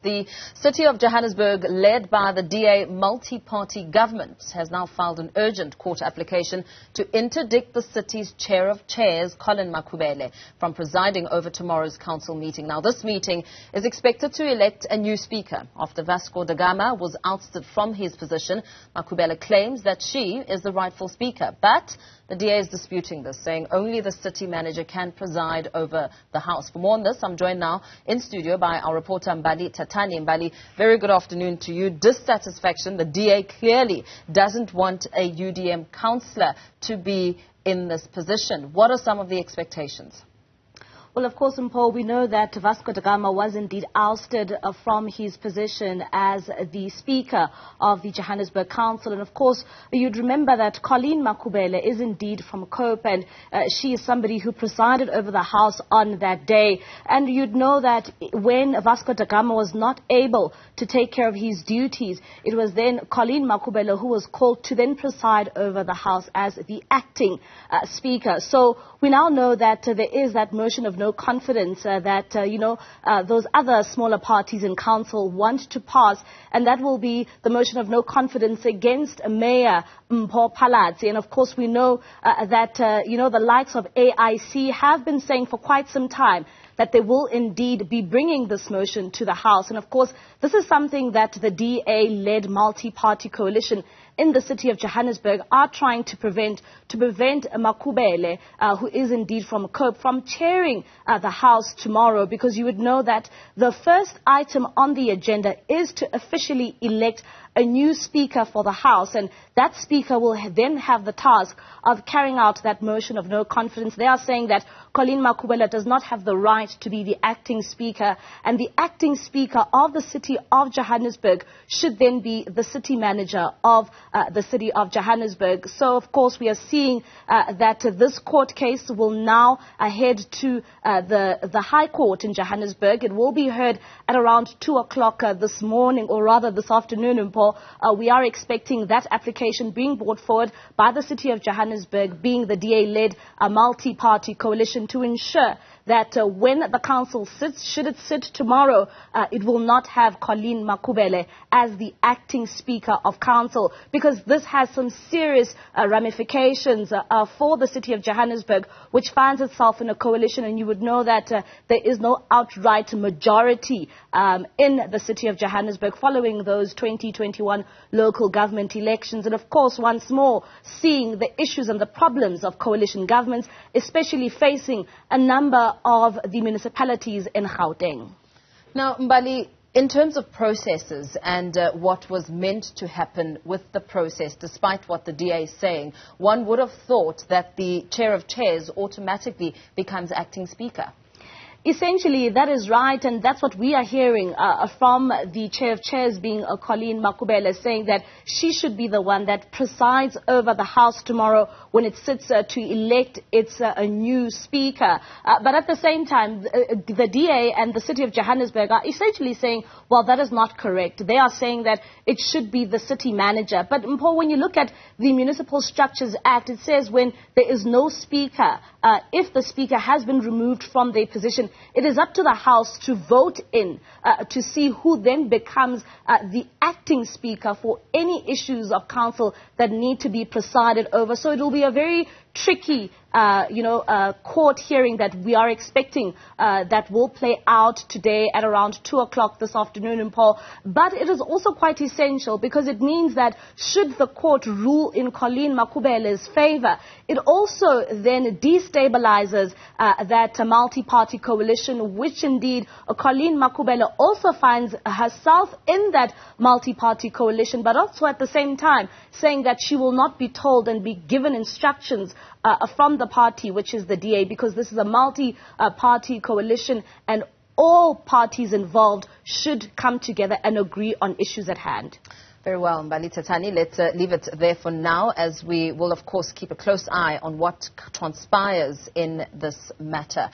The city of Johannesburg, led by the DA multi-party government, has now filed an urgent court application to interdict the city's chair of chairs, Colleen Makhubele, from presiding over tomorrow's council meeting. Now, this meeting is expected to elect a new speaker. After Vaco da Gama was ousted from his position, Makhubele claims that she is the rightful speaker. But the DA is disputing this, saying only the city manager can preside over the House. For more on this, I'm joined now in studio by our reporter Mbali Thethani. Mbali, very good afternoon to you. Dissatisfaction. The DA clearly doesn't want a UDM councillor to be in this position. What are some of the expectations? Well, of course, Mpho, we know that Vaco da Gama was indeed ousted from his position as the Speaker of the Johannesburg Council. And of course, you'd remember that Colleen Makhubele is indeed from Cope, and she is somebody who presided over the House on that day. And you'd know that when Vaco da Gama was not able to take care of his duties, it was then Colleen Makhubele who was called to then preside over the House as the acting Speaker. So we now know that there is that motion of no confidence that, those other smaller parties in council want to pass, and that will be the motion of no confidence against Mayor Mpho Phalatse. And of course, we know that, the likes of AIC have been saying for quite some time that they will indeed be bringing this motion to the House. And of course, this is something that the DA-led multi-party coalition in the city of Johannesburg are trying to prevent Makhubele, who is indeed from Cope, from chairing the House tomorrow, because you would know that the first item on the agenda is to officially elect a new speaker for the House, and that speaker will then have the task of carrying out that motion of no confidence. They are saying that Colleen Makhubele does not have the right to be the acting speaker, and the acting speaker of the city of Johannesburg should then be the city manager of the city of Johannesburg. So, of course, we are seeing that this court case will now head to the High Court in Johannesburg. It will be heard at around 2 o'clock this morning, or rather this afternoon. We are expecting that application being brought forward by the city of Johannesburg, being the DA-led multi-party coalition, to ensure that when the council sits, should it sit tomorrow, it will not have Colleen Makhubele as the acting speaker of council, because this has some serious ramifications for the city of Johannesburg, which finds itself in a coalition, and you would know that there is no outright majority in the city of Johannesburg following those 2021 local government elections. And of course, once more, seeing the issues and the problems of coalition governments, especially facing a number of the municipalities in Gauteng. Now, Mbali, in terms of processes and what was meant to happen with the process, despite what the DA is saying, one would have thought that the chair of chairs automatically becomes acting speaker. Essentially, that is right, and that's what we are hearing from the chair of chairs, being Colleen Makhubele, saying that she should be the one that presides over the House tomorrow when it sits to elect its a new speaker. But at the same time, the DA and the city of Johannesburg are essentially saying, well, that is not correct. They are saying that it should be the city manager. But Mpho, when you look at the Municipal Structures Act, it says when there is no speaker, if the speaker has been removed from their position, it is up to the House to vote in to see who then becomes the acting speaker for any issues of council that need to be presided over. So it will be a very tricky court hearing that we are expecting that will play out today at around 2 o'clock this afternoon in Mpho. But it is also quite essential, because it means that should the court rule in Colleen Makhubele's favor, it also then destabilizes that multi-party coalition, which indeed Colleen Makhubele also finds herself in that multi-party coalition, but also at the same time saying that she will not be told and be given instructions from the party, which is the DA, because this is a multi-party coalition and all parties involved should come together and agree on issues at hand. Very well, Mbali Thethani. Let's leave it there for now, as we will, of course, keep a close eye on what transpires in this matter.